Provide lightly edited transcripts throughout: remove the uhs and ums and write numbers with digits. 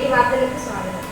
నేటి వార్తలకు స్వాగతం.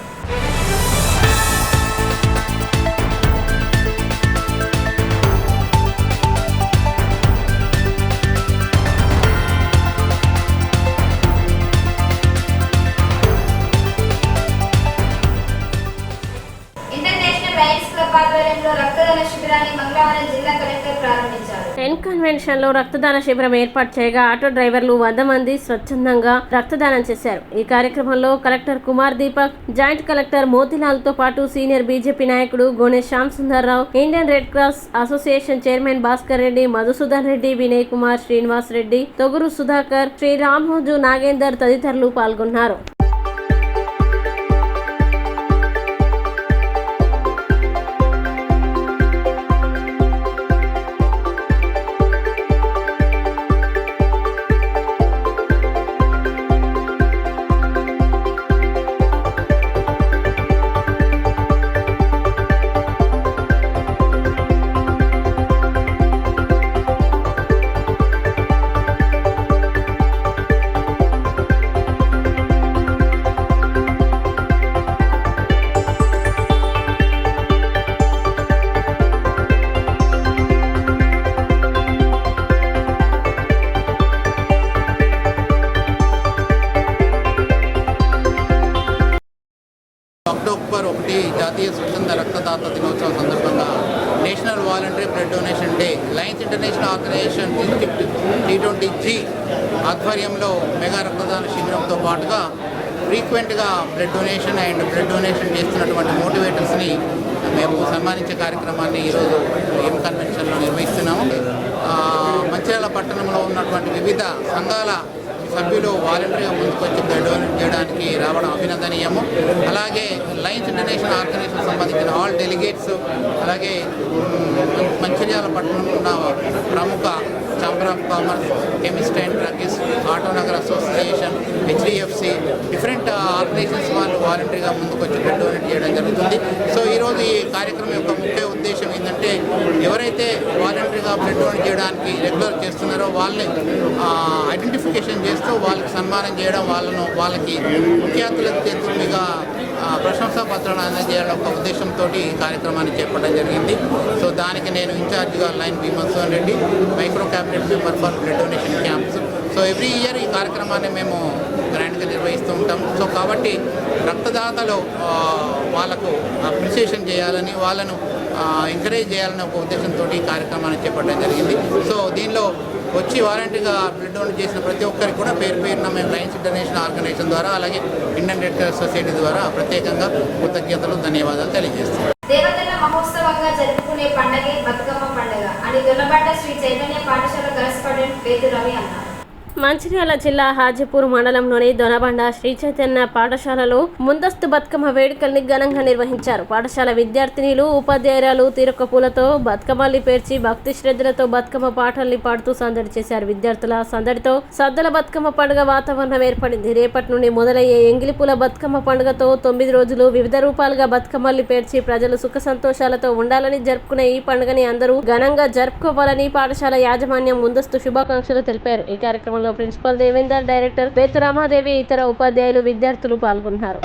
రక్తదాన శిబిరాన్ని మంగళవారం జిల్లా కలెక్టర్ ప్రారంభించారు. ఎన్ కన్వెన్షన్ లో రక్తదాన శిబిరం ఏర్పాటు చేయగా ఆటో డ్రైవర్లు 100 మంది స్వచ్ఛందంగా రక్తదానం చేశారు. ఈ కార్యక్రమంలో collector Kumar Deepak, joint collector Motilal తో పాటు సీనియర్ బీజేపీ నాయకుడు Gone Shyam Sundar Rao, Indian Red Cross Association chairman Bhaskar Reddy, Madhusudan Reddy, Vinay Kumar, Srinivas Reddy, Thoguru Sudhakar, Sri Ramoju Nagender తదితరులు పాల్గొన్నారు. అక్టోబర్ 1 జాతీయ స్వచ్ఛంద రక్తదాత దినోత్సవం సందర్భంగా national voluntary blood donation day Lions international organisation T20G ఆధ్వర్యంలో మెగా రక్తదాన శిబిరంతో పాటుగా ఫ్రీక్వెంట్గా బ్లడ్ డొనేషన్ చేస్తున్నటువంటి మోటివేటర్స్ని మేము సన్మానించే కార్యక్రమాన్ని ఈరోజు ఎం కన్వెన్షన్లో నిర్వహిస్తున్నాము. మంచిర్యాల పట్టణంలో ఉన్నటువంటి వివిధ సంఘాల సభ్యులు వాలంటరీగా ముందుకొచ్చి బ్లడ్ డొనేట్ చేయడానికి రావడం అభినందనీయము. అలాగే లయన్స్ ఇంటర్నేషనల్ ఆర్గనైజేషన్ సంబంధించిన ఆల్ డెలిగేట్స్, అలాగే మంచిర్యాల పట్టణంలో ఉన్న ప్రముఖ chamber of commerce, chemist and druggist, Autonagar association, HDFC different organisations వాళ్ళు వాలంటరీగా ముందుకొచ్చి బ్లడ్ డొనేట్ చేయడం జరుగుతుంది. సో ఈరోజు ఈ కార్యక్రమం యొక్క ముఖ్య ఉద్దేశం ఏంటంటే ఎవరైతే వాలంటరీగా బ్లడ్ డొనేట్ చేయడానికి రెగ్యులర్ చేస్తున్నారో వాళ్ళని ఐడెంటిఫికేషన్ చేస్తూ వాళ్ళకి సన్మానం చేయడం, వాళ్ళకి ముఖ్య అతిథుల చేతులుగా ప్రశంసా పత్రాలు అందజేయడం ఒక ఉద్దేశంతో ఈ కార్యక్రమాన్ని చేపట్టడం జరిగింది. సో దానికి నేను ఇన్ఛార్జిగా lion B Madhusudan Reddy, micro cabinet member for blood donation camps. So every year ఈ కార్యక్రమాన్ని మేము గ్రాండ్గా నిర్వహిస్తూ ఉంటాం. సో కాబట్టి రక్తదాతలు వాళ్ళకు అప్రిసియేషన్ చేయాలని, వాళ్ళను ఎంకరేజ్ చేయాలని ఒక ఉద్దేశంతో ఈ కార్యక్రమాన్ని చేపట్టడం జరిగింది. సో దీనిలో వచ్చి వాలంటీర్గా బ్లడ్ డొనేట్ చేసిన ప్రతి ఒక్కరికి కూడా పేరున మేము లయన్స్ ఇంటర్నేషనల్ ఆర్గనైజేషన్ ద్వారా, అలాగే ఇండియన్ రెడ్ క్రాస్ సొసైటీ ద్వారా ప్రత్యేకంగా కృతజ్ఞతలు, ధన్యవాదాలు తెలియజేస్తాం. దేవతల మహోత్సవంగా జరుపుకునే పండుగే బతుకమ్మ పండుగ అని దొల్లబండ శ్రీ చైతన్య పాఠశాల కరెస్పాండెంట్ పేరు రవి అన్నారు. మంచిర్యాల జిల్లా హాజీపూర్ మండలంలోని దొనబండ శ్రీ చైతన్య పాఠశాలలో ముందస్తు బతుకమ్మ వేడుకల్ని ఘనంగా నిర్వహించారు. పాఠశాల విద్యార్థినిలు, ఉపాధ్యాయురాలు తీరొక్క పూలతో బతుకమ్మల్ని పేర్చి భక్తి శ్రద్ధలతో బతుకమ్మ పాటల్ని పాడుతూ సందడి చేశారు. విద్యార్థుల సందడితో సద్దుల బతుకమ్మ పండుగ వాతావరణం ఏర్పడింది. రేపటి నుండి మొదలయ్యే ఎంగిలిపూల బతుకమ్మ పండుగతో 9 రోజులు వివిధ రూపాలుగా బతుకమ్మల్ని పేర్చి ప్రజలు సుఖ సంతోషాలతో ఉండాలని జరుపుకునే ఈ పండుగని అందరూ ఘనంగా జరుపుకోవాలని పాఠశాల యాజమాన్యం ముందస్తు శుభాకాంక్షలు తెలిపారు. ఈ కార్యక్రమంలో ప్రిన్సిపల్ దేవేందర్, డైరెక్టర్ బేతురామాదేవి, ఇతర ఉపాధ్యాయులు, విద్యార్థులు పాల్గొన్నారు.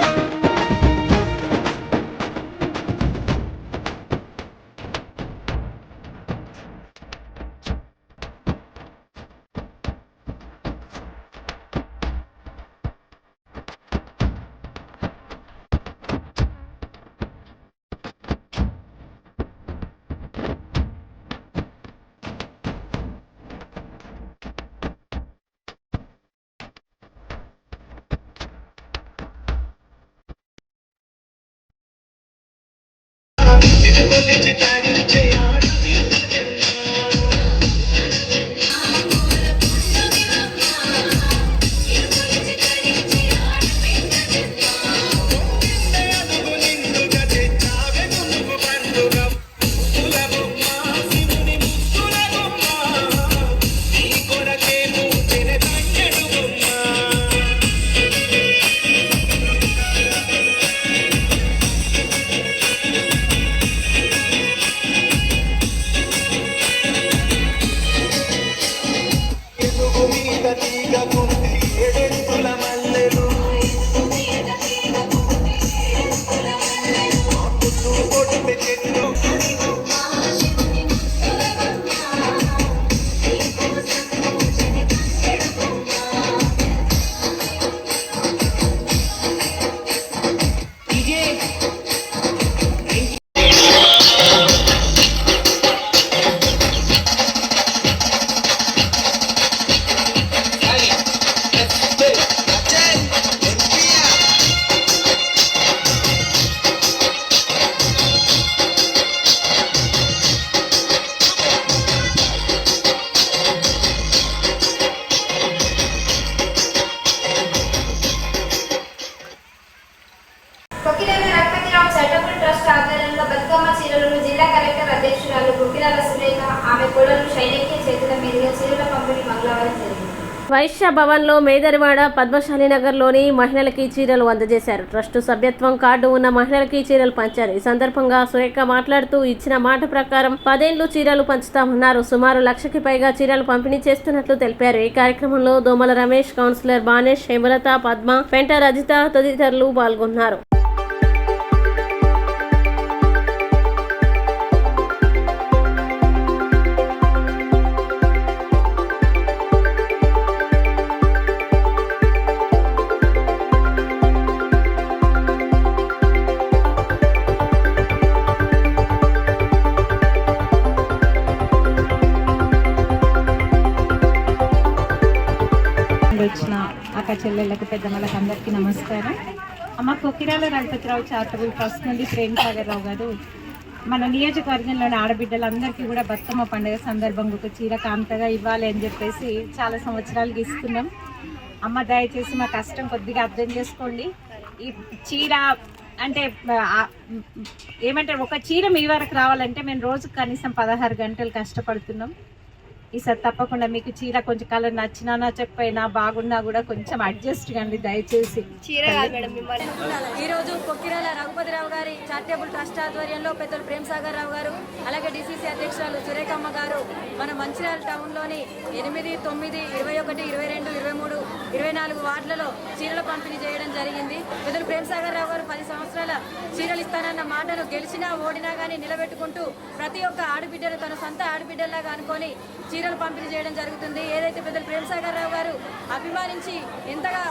సైనికుల చేతుల మీదుగా చీరల పంపిణీ మంగళవారం జరిగింది. వైశ్య భవన్లో మేదరివాడ పద్మశాలి నగర్లోని మహిళలకి చీరలు అందజేశారు. ట్రస్ట్ సభ్యత్వం కార్డు ఉన్న మహిళలకి చీరలు పంచారు. ఈ సందర్భంగా సురేఖ మాట్లాడుతూ ఇచ్చిన మాట ప్రకారం 10 ఏళ్లు చీరలు పంచుతామన్నారు. సుమారు 1,00,000కి పైగా చీరలు పంపిణీ చేస్తున్నట్లు తెలిపారు. ఈ కార్యక్రమంలో దోమల రమేష్, కౌన్సిలర్ బానేష్, హేమలత, పద్మ, పెంట రజిత తదితరులు పాల్గొన్నారు. వచ్చిన అక్క చెల్లెళ్ళకు పెద్దమ్మలకు అందరికీ నమస్కారం. అమ్మ కొకిరాల రఘుపతిరావు చారిటబుల్ ట్రస్ట్ నుండి ప్రేమ్ సాగర్ రావు గారు మన నియోజకవర్గంలోని ఆడబిడ్డలందరికీ కూడా బతుకమ్మ పండుగ సందర్భంగా ఒక చీర కాంతగా ఇవ్వాలి అని చెప్పేసి చాలా సంవత్సరాలుగా ఇస్తున్నాం. అమ్మ దయచేసి మా కష్టం కొద్దిగా అర్థం చేసుకోండి. ఈ చీర అంటే ఏమంటారు, ఒక చీర మీ వరకు రావాలంటే మేము రోజుకు కనీసం 16 గంటలు కష్టపడుతున్నాం. ఈసారి తప్పకుండా మీకు చీర కొంచెం కలర్ నచ్చినా నచ్చకపోయినా బాగున్నా కూడా కొంచెం అడ్జస్ట్ కండి దయచేసి. ఈరోజు కొక్కిరాల రఘుపతిరావు గారి చారిటబుల్ ట్రస్ట్ ఆధ్వర్యంలో పెద్దలు ప్రేమ్ సాగర్ రావు గారు, అలాగే డిసిసి అధ్యక్షురాలు సురేఖమ్మ గారు మన మంచిర్యాల టౌన్లోని 8, 9, 21, 22, 23, 24 వార్డులలో చీరల పంపిణీ చేయడం జరిగింది. పెద్దలు ప్రేమ్ సాగర్ రావు గారు 10 సంవత్సరాల చీరలు ఇస్తానన్న మాటను గెలిచినా ఓడినా కానీ నిలబెట్టుకుంటూ ప్రతి ఒక్క ఆడబిడ్డలు తన సొంత ఆడబిడ్డలాగా అనుకొని చీరలు పంపిణీ చేయడం జరుగుతుంది. ఏదైతే పెద్దలు ప్రేమ్ సాగర్ రావు గారు అభిమానించి ఎంతగా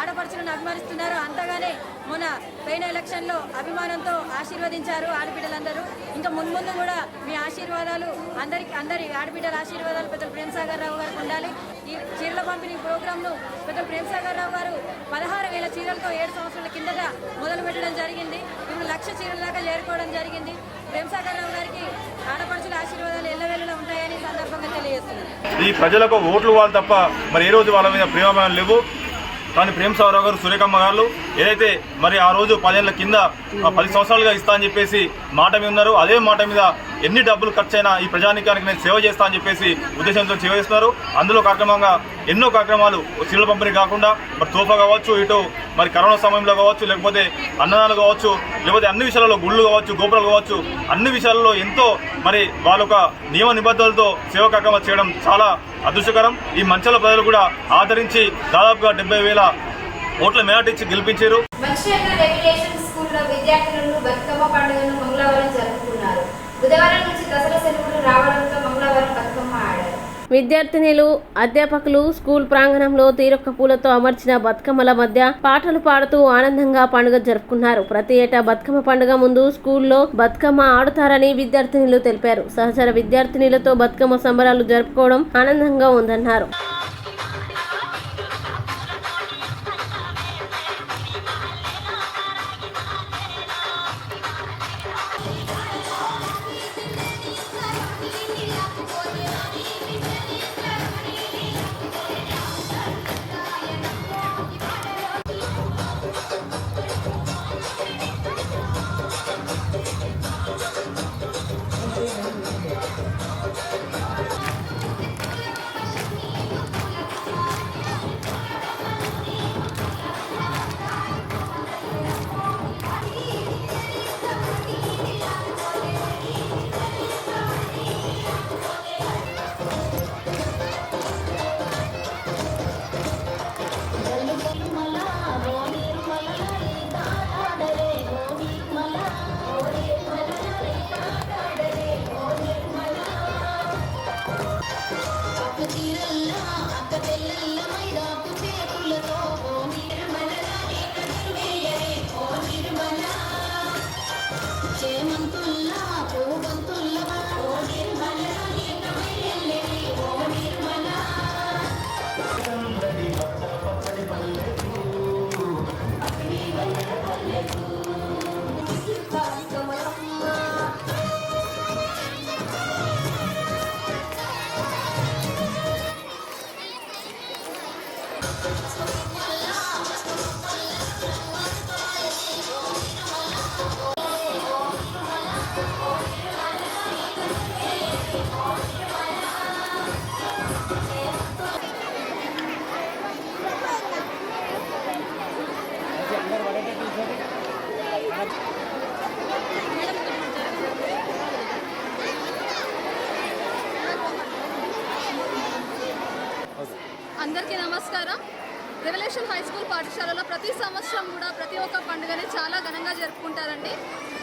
ఆడపడుచులను అభిమానిస్తున్నారో అంతగానే మొన్న పోయిన ఎలక్షన్లో అభిమానంతో ఆశీర్వదించారు ఆడబిడ్డలందరూ. ఇంకా ముందు కూడా మీ ఆశీర్వాదాలు అందరి ఆడబిడ్డల ఆశీర్వాదాలు పెద్దలు ప్రేమ్ సాగర్ రావు గారికి ఉండాలి. ఈ చీరల పంపిణీ ప్రోగ్రాంను పెద్దలు ప్రేమ్ సాగర్ రావు గారు 16,000 చీరలతో 7 సంవత్సరాల కిందట మొదలు పెట్టడం జరిగింది. ఇప్పుడు 1,00,000 చీరల దాకా చేరుకోవడం జరిగింది. ప్రేమ్ సాగర్ రావు గారికి ఆడపడుచుల ఆశీర్వాదాలు ఎల్లవేళలా ఉంటాయని సందర్భంగా తెలియజేస్తున్నారు. ఈ ప్రజలకు ఓట్లు వాళ్ళు తప్ప మరి ఏ రోజు వాళ్ళ మీద ప్రేమ లేవు. కానీ ప్రేమ్ సాగర్ రావు గారు, సురేఖమ్మ గారు ఏదైతే మరి ఆ రోజు 10 ఏళ్ల కింద 10 సంవత్సరాలుగా ఇస్తా అని చెప్పేసి మాట మీద ఉన్నారు. అదే మాట మీద ఎన్ని డబ్బులు ఖర్చైనా ఈ ప్రజానికానికి నేను సేవ చేస్తా అని చెప్పేసి ఉద్దేశంతో సేవ చేస్తున్నారు. అందులో కార్యక్రమంగా ఎన్నో కార్యక్రమాలు చీరల పంపిణీ కాకుండా మరి తోఫా కావచ్చు, ఇటు మరి కరోనా సమయంలో కావచ్చు, లేకపోతే అన్నదానాలు కావచ్చు, లేకపోతే అన్ని విషయాలలో గుళ్ళు కావచ్చు, గోపురాలు కావచ్చు, అన్ని విషయాలలో ఎంతో మరి వాళ్ళ ఒక నియమ నిబద్ధతలతో సేవా కార్యక్రమాలు చేయడం చాలా అదృష్టకరం. ఈ మంచాల ప్రజలు కూడా ఆదరించి దాదాపుగా 70,000 ఓట్ల మేరటి ఇచ్చి గెలిపించారు. స్కూల్లో విద్యార్థులను బతుకమ్మ పండుగను మంగళవారం జరుపుకున్నారు. బుధవారం నుంచి దసరా సెలవులు రావడంతో మంగళవారం బతుకమ్మ ఆడారు. విద్యార్థినులు, అధ్యాపకులు స్కూల్ ప్రాంగణంలో తీరొక్క పూలతో అమర్చిన బతుకమ్మల మధ్య పాటలు పాడుతూ ఆనందంగా పండుగ జరుపుకున్నారు. ప్రతి ఏటా బతుకమ్మ పండుగ ముందు స్కూల్లో బతుకమ్మ ఆడుతారని విద్యార్థినులు తెలిపారు. సహచర విద్యార్థినులతో బతుకమ్మ సంబరాలు జరుపుకోవడం ఆనందంగా ఉందన్నారు. అందరికీ నమస్కారం. రెవల్యూషన్ హై స్కూల్ పాఠశాలలో ప్రతి సంవత్సరం కూడా ప్రతి ఒక్క పండుగని చాలా ఘనంగా జరుపుకుంటారండి.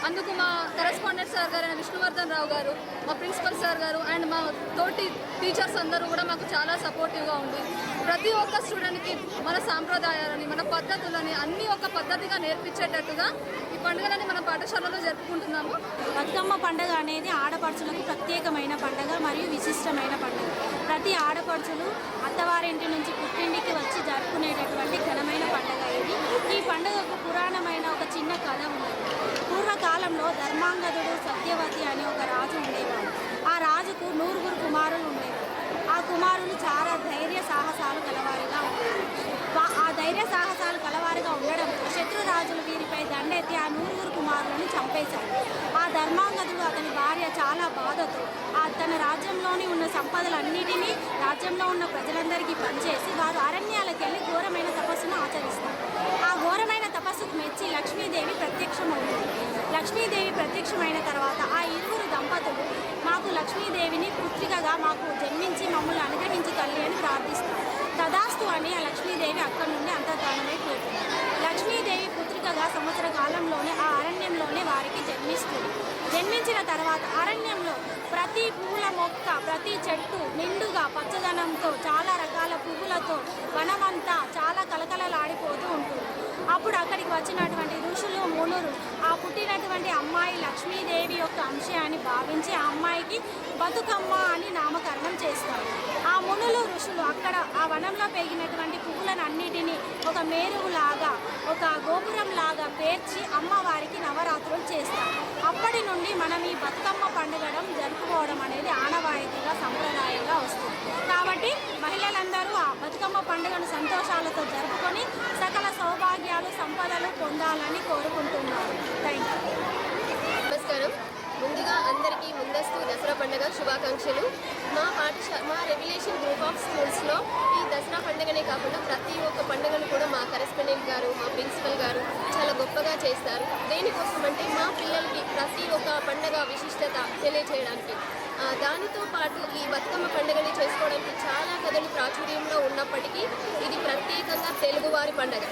అందుకు మా కరెస్పాండెంట్ సార్ గారు అయిన విష్ణువర్ధన్ రావు గారు, మా ప్రిన్సిపల్ సార్ గారు అండ్ మా తోటి టీచర్స్ అందరూ కూడా మాకు చాలా సపోర్టివ్గా ఉంది. ప్రతి ఒక్క స్టూడెంట్కి మన సాంప్రదాయాలని, మన పద్ధతులని అన్నీ ఒక పద్ధతిగా నేర్పించేటట్టుగా ఈ పండుగలని మన పాఠశాలలో జరుపుకుంటున్నాము. బతుకమ్మ పండుగ అనేది ఆడపడుచులకు ప్రత్యేకమైన పండుగ మరియు విశిష్టమైన పండుగ. ప్రతి ఆడపడుచులు అత్తవారింటి నుంచి పుట్టింటికి వచ్చి జరుపుకునేటటువంటి ఘనమైన పండుగ ఇది. ఈ పండుగకు పురాణమైన ఒక చిన్న కథ ఉన్నది. పూర్వకాలంలో ధర్మాంగదుడు సత్యవతి అనే ఒక రాజు ఉండేవాడు. ఆ రాజుకు 9 కుమారులు ఉండేవారు. ఆ కుమారులు చాలా ధైర్య సాహసాలు కలవారిగా ఉండేవారు. ఆ ధైర్య సాహసాలు కలవారిగా ఉండడంతో శత్రురాజులు వీరిపై దండెత్తి ఆ 9 కుమారులను చంపేశారు. ఆ ధర్మాంగదుడు అతని భార్య చాలా బాధతో తన రాజ్యంలోని ఉన్న సంపదలన్నిటినీ రాజ్యంలో ఉన్న ప్రజలందరికీ పనిచేసి వారు అరణ్యాలకు వెళ్ళి ఘోరమైన తపస్సును ఆచరిస్తారు. ఆ ఘోరమైన తపస్సుకు మెచ్చి లక్ష్మీదేవి ప్రత్యక్షమవుతుంది. లక్ష్మీదేవి ప్రత్యక్షమైన తర్వాత ఆ 2 దంపతులు మాకు లక్ష్మీదేవిని పుత్రికగా మాకు జన్మించి మమ్మల్ని అనుగ్రహించి తల్లి అని ప్రార్థిస్తారు. తదాస్తు అని ఆ లక్ష్మీదేవి అక్కడి నుండి అంతర్ధానమైపోతుంది. లక్ష్మీదేవి పుత్రికగా సంవత్సర కాలంలోనే ఆ అరణ్యంలోనే వారికి జన్మిస్తుంది. జన్మించిన తర్వాత అరణ్యంలో ప్రతి పూల మొక్క, ప్రతి చెట్టు నిండుగా పచ్చదనంతో చాలా రకాల పువ్వులతో వనమంతా చాలా కలకలలాడిపోతూ ఉంటుంది. అప్పుడు అక్కడికి వచ్చినటువంటి ఋషులు, మునులు ఆ పుట్టినటువంటి అమ్మాయి లక్ష్మీదేవి యొక్క అంశ అని భావించి ఆ అమ్మాయికి బతుకమ్మ అని నామకరణం చేస్తారు. ఆ మునులు, ఋషులు అక్కడ ఆ వనంలో పెరిగినటువంటి పువ్వులను అన్నిటినీ ఒక మేరువులాగా, ఒక గోపురంలాగా పేర్చి అమ్మవారికి నవరాత్రులు చేస్తారు. అప్పటి నుండి మనం ఈ బతుకమ్మ పండుగడం జరుపుకోవడం అనేది ఆనవాయితీగా సంప్రదాయంగా వస్తుంది. కాబట్టి మహిళలందరూ ఆ బతుకమ్మ పండుగను సంతోషాలతో జరుపుకొని సకల సౌభాగ్యాలు, సంపదలు పొందాలని కోరుకుంటున్నారు. Thank you. నమస్కారం. ముందుగా అందరికీ ముందస్తు దసరా పండుగ శుభాకాంక్షలు. మా రెవల్యూషన్ గ్రూప్ ఆఫ్ స్కూల్స్లో ఈ దసరా పండుగనే కాకుండా ప్రతి ఒక్క పండుగను కూడా మా కరెస్పాండెంట్ గారు, మా ప్రిన్సిపల్ గారు చాలా గొప్పగా చేస్తారు. దేనికోసం అంటే మా పిల్లలకి ప్రతి ఒక్క పండుగ విశిష్టత తెలియజేయడానికి. దానితో పాటు ఈ బతుకమ్మ పండుగని చేసుకోవడానికి చాలా కథలు ప్రాచుర్యంలో ఉన్నప్పటికీ ఇది ప్రత్యేకంగా తెలుగువారి పండుగ.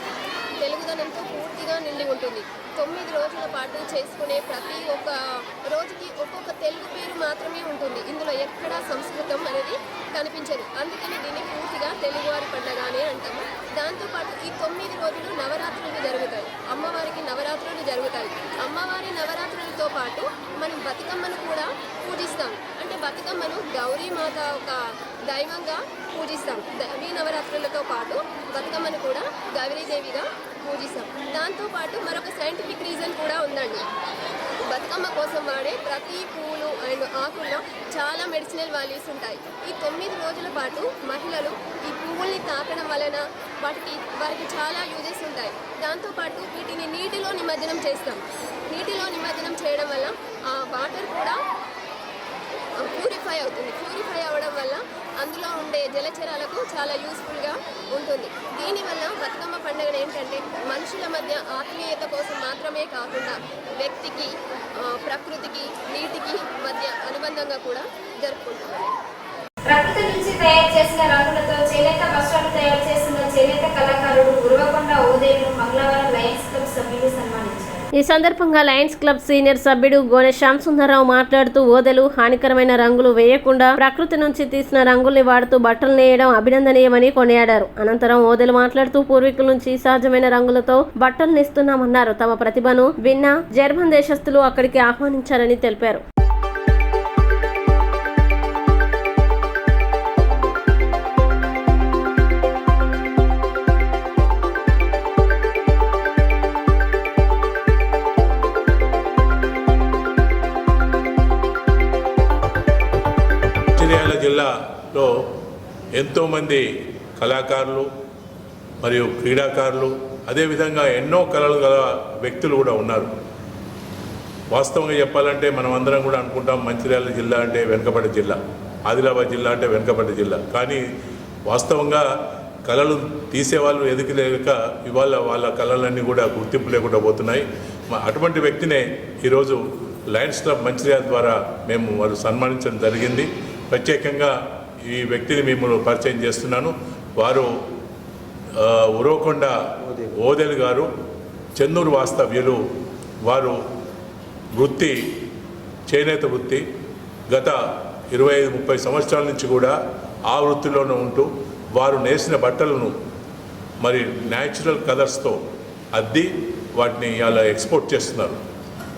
తెలుగుదనంతో పూర్తిగా నిండి ఉంటుంది. 9 రోజుల పాటు చేసుకునే ప్రతి ఒక్క రోజుకి ఒక్కొక్క తెలుగు పేరు మాత్రమే ఉంటుంది. ఇందులో ఎక్కడా సంస్కృతం అనేది కనిపించదు. అందుకని దీన్ని పూర్తిగా తెలుగువారి పండుగ అని అంటాము. దాంతోపాటు ఈ 9 రోజులు నవరాత్రులు జరుగుతాయి. అమ్మవారికి నవరాత్రులు జరుగుతాయి. అమ్మవారి నవరాత్రులతో పాటు మనం బతుకమ్మను కూడా పూజిస్తాం. అంటే బతుకమ్మను గౌరీమాత ఒక దైవంగా పూజిస్తాం. దేవీ నవరాత్రులతో పాటు బతుకమ్మను కూడా గౌరీదేవిగా పూజిస్తాం. దాంతోపాటు మరొక సైంటిఫిక్ రీజన్ కూడా ఉందండి. బతుకమ్మ కోసం వాడే ప్రతి పూలు అండ్ ఆకుల్లో చాలా మెడిసినల్ వాల్యూస్ ఉంటాయి. ఈ 9 రోజుల పాటు మహిళలు ఈ పువ్వుల్ని తాకడం వలన వారికి చాలా యూజెస్ ఉంటాయి. దాంతోపాటు వీటిని నీటిలో నిమజ్జనం చేస్తాం. నీటిలో నిమజ్జనం చేయడం వల్ల ఆ వాటర్ కూడా ప్యూరిఫై అవుతుంది. ప్యూరిఫై అవ్వడం వల్ల అందులో ఉండే జలచరాలకు చాలా యూస్ఫుల్గా ఉంటుంది. దీనివల్ల బతుకమ్మ పండుగ ఏంటంటే మనుషుల మధ్య ఆత్మీయత కోసం మాత్రమే కాకుండా వ్యక్తికి, ప్రకృతికి, నీటికి మధ్య అనుబంధంగా కూడా జరుపుకుంటాం. ప్రకృతి నుంచి తయారు చేసిన రంగులతో చేనేత వస్త్రాలు తయారు చేస్తున్న చేనేత కళాకారుడు ఉరవకొండ ఓదేవిను మంగళవారం లయన్స్ క్లబ్ సభ్యులు సన్మానించారు. ఈ సందర్భంగా లయన్స్ క్లబ్ సీనియర్ సభ్యుడు గోనె శ్యామ్ సుందర్రావు మాట్లాడుతూ ఓదెలు హానికరమైన రంగులు వేయకుండా ప్రకృతి నుంచి తీసిన రంగుల్ని వాడుతూ బట్టలు నేయడం అభినందనీయమని కొనియాడారు. అనంతరం ఓదెలు మాట్లాడుతూ పూర్వీకుల నుంచి సహజమైన రంగులతో బట్టలు నేస్తున్నామన్నారు. తమ ప్రతిభను విన్న జర్మన్ దేశస్థులు అక్కడికి ఆహ్వానించారని తెలిపారు. మంచిర్యాల జిల్లాలో ఎంతోమంది కళాకారులు మరియు క్రీడాకారులు, అదేవిధంగా ఎన్నో కళలు గల వ్యక్తులు కూడా ఉన్నారు. వాస్తవంగా చెప్పాలంటే మనం అందరం కూడా అనుకుంటాం మంచిర్యాల జిల్లా అంటే వెనుకబడ్డ జిల్లా, ఆదిలాబాద్ జిల్లా అంటే వెనుకబడ్డ జిల్లా. కానీ వాస్తవంగా కళలు తీసేవాళ్ళు ఎదుగులేక ఇవాళ వాళ్ళ కళలన్నీ కూడా గుర్తింపు లేకుండా పోతున్నాయి. అటువంటి వ్యక్తినే ఈరోజు లయన్స్ క్లబ్ మంచిర్యాల ద్వారా మేము వారు సన్మానించడం జరిగింది. ప్రత్యేకంగా ఈ వ్యక్తిని మిమ్మల్ని పరిచయం చేస్తున్నాను. వారు ఉరవకొండ ఓదెలు గారు చెన్నూరు వాస్తవ్యులు. వారు వృత్తి చేనేత వృత్తి గత 25-30 సంవత్సరాల నుంచి కూడా ఆ వృత్తిలోనే ఉంటూ వారు నేసిన బట్టలను మరి న్యాచురల్ కలర్స్తో అద్ది వాటిని అలా ఎక్స్పోర్ట్ చేస్తున్నారు.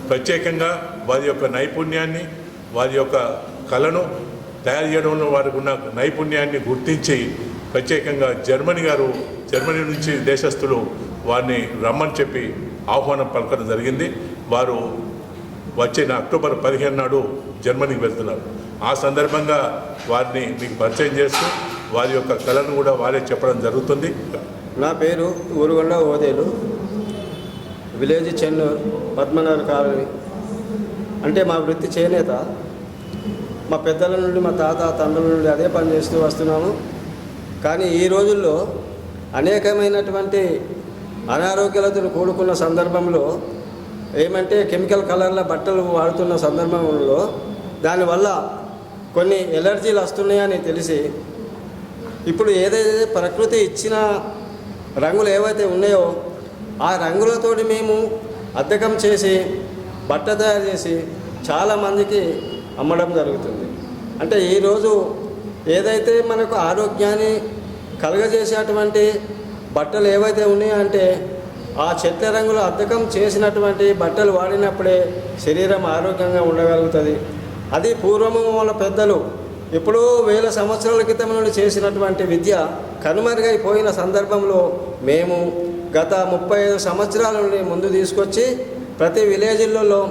ప్రత్యేకంగా వారి యొక్క నైపుణ్యాన్ని, వారి యొక్క కళను తయారు చేయడంలో వారికి ఉన్న నైపుణ్యాన్ని గుర్తించి ప్రత్యేకంగా జర్మనీ నుంచి దేశస్తులు వారిని రమ్మని చెప్పి ఆహ్వానం పలకడం జరిగింది. వారు వచ్చిన అక్టోబర్ 15 నాడు జర్మనీకి వెళ్తున్నారు. ఆ సందర్భంగా వారిని మీకు పరిచయం చేస్తూ వారి యొక్క కళను కూడా వారే చెప్పడం జరుగుతుంది. నా పేరు ఊరుగొండ ఓదేలు, విలేజ్ చెన్నూరు, పద్మనగర్ కాలనీ. అంటే మా వృత్తి చేనేత. మా పెద్దల నుండి, మా తాత తండ్రుల నుండి అదే పని చేస్తూ వస్తున్నాము. కానీ ఈ రోజుల్లో అనేకమైనటువంటి అనారోగ్యాలతో కూడుకున్న సందర్భంలో ఏమంటే కెమికల్ కలర్ల బట్టలు వాడుతున్న సందర్భంలో దానివల్ల కొన్ని ఎలర్జీలు వస్తున్నాయని తెలిసి ఇప్పుడు ఏదైతే ప్రకృతి ఇచ్చిన రంగులు ఏవైతే ఉన్నాయో ఆ రంగులతోటి మేము అద్దకం చేసి బట్ట తయారు చేసి చాలామందికి అమ్మడం జరుగుతుంది. అంటే ఈరోజు ఏదైతే మనకు ఆరోగ్యాన్ని కలుగజేసేటువంటి బట్టలు ఏవైతే ఉన్నాయో అంటే ఆ చెట్ల రంగులు అద్దకం చేసినటువంటి బట్టలు వాడినప్పుడే శరీరం ఆరోగ్యంగా ఉండగలుగుతుంది. అది పూర్వము వాళ్ళ పెద్దలు ఎప్పుడో 1000 సంవత్సరాల క్రితం నుండి చేసినటువంటి విద్య కనుమరుగైపోయిన సందర్భంలో మేము గత 35 సంవత్సరాల నుండి ముందు తీసుకొచ్చి ప్రతి విలేజ్లలో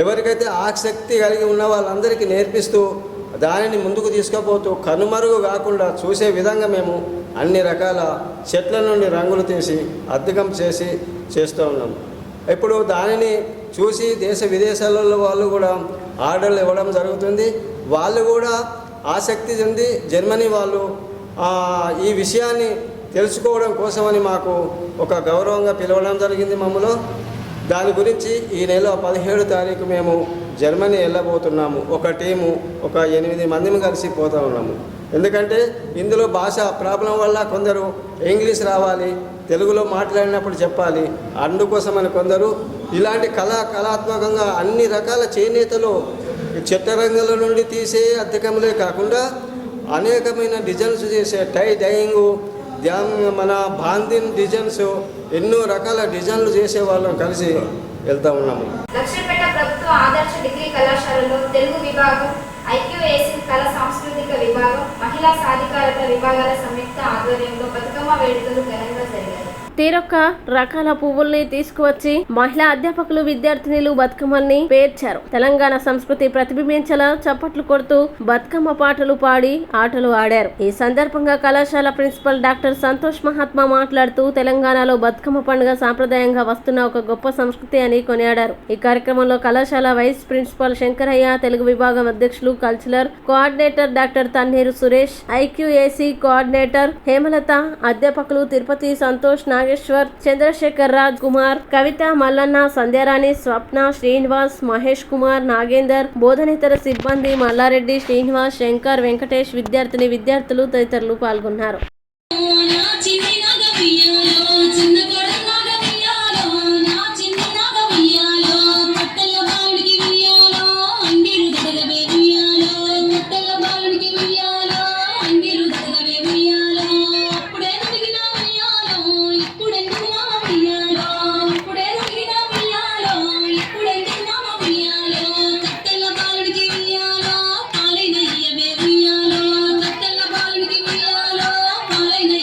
ఎవరికైతే ఆసక్తి కలిగి ఉన్న వాళ్ళందరికీ నేర్పిస్తూ దానిని ముందుకు తీసుకుపోతూ కనుమరుగు కాకుండా చూసే విధంగా మేము అన్ని రకాల చెట్ల నుండి రంగులు తీసి అద్దకం చేస్తూ ఉన్నాం. ఇప్పుడు దానిని చూసి దేశ విదేశాలలో వాళ్ళు కూడా ఆర్డర్లు ఇవ్వడం జరుగుతుంది. వాళ్ళు కూడా ఆసక్తి చెంది జర్మనీ వాళ్ళు ఈ విషయాన్ని తెలుసుకోవడం కోసమని మాకు ఒక గౌరవంగా పిలవడం జరిగింది మమ్మల్ని. దాని గురించి ఈ నెల 17వ తారీఖు మేము జర్మనీ వెళ్ళబోతున్నాము. ఒక టీము ఒక 8 మందిని కలిసి పోతూ ఉన్నాము. ఎందుకంటే ఇందులో భాష ప్రాబ్లం వల్ల కొందరు ఇంగ్లీష్ రావాలి, తెలుగులో మాట్లాడినప్పుడు చెప్పాలి. అందుకోసమని కొందరు ఇలాంటి కళాత్మకంగా అన్ని రకాల చేనేతలు చెట్టరంగుల నుండి తీసే అద్దకములే కాకుండా అనేకమైన డిజైన్స్ చేసే డైయింగు, మన బాందిన్ డిజైన్స్, ఎన్నో రకాల డిజైన్లు చేసే వాళ్ళని కలిసి వెళ్తూ ఉన్నాము. లక్ష్మీపేట ప్రభుత్వ ఆదర్శ డిగ్రీ కళాశాలలో తెలుగు విభాగం, ఐక్యూఏసీ కళ సాంస్కృతిక విభాగం, మహిళా సాధికారత విభాగాల సంయుక్త ఆధ్వర్యంలో బతుకమ్మ వేడుకలు ఘనంగా జరిగాయి. తీరొక్క రకాల పువ్వుల్ని తీసుకువచ్చి మహిళా అధ్యాపకులు విద్యార్థినులు బతుకమ్మల్ని పేర్చారు. తెలంగాణ సంస్కృతి ప్రతిబింబించేలా చప్పట్లు కొడుతూ బతుకమ్మ పాటలు పాడి ఆటలు ఆడారు. ఈ సందర్భంగా కళాశాల ప్రిన్సిపల్ డాక్టర్ సంతోష్ మహాత్మా మాట్లాడుతూ తెలంగాణలో బతుకమ్మ పండుగ సాంప్రదాయంగా వస్తున్న ఒక గొప్ప సంస్కృతి అని కొనియాడారు. ఈ కార్యక్రమంలో కళాశాల వైస్ ప్రిన్సిపల్ శంకరయ్య, తెలుగు విభాగం అధ్యక్షులు cultural coordinator doctor Tanniru Suresh, IQAC coordinator Hemalatha, అధ్యాపకులు తిరుపతి సంతోష్, నాగేశ్వర్, చంద్రశేఖర్ రాజ్ కుమార్, కవిత, మల్లన్న, సంధ్యారాణి, స్వప్న, శ్రీనివాస్, మహేష్ కుమార్, నాగేందర్, బోధనేతర సిబ్బంది మల్లారెడ్డి, శ్రీనివాస్, శంకర్, వెంకటేష్, విద్యార్థులు తదితరులు పాల్గొన్నారు. పాలైన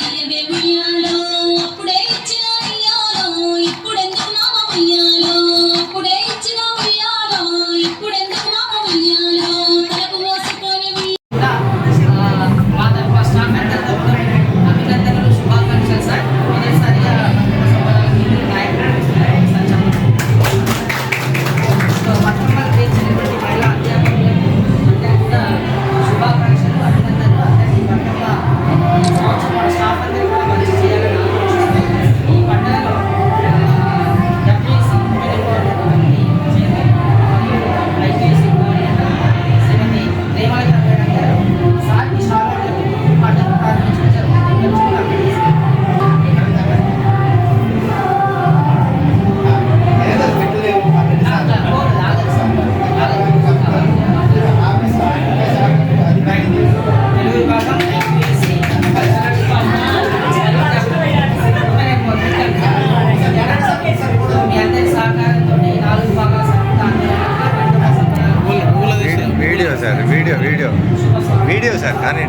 సార్ వీడియో సార్ కానీ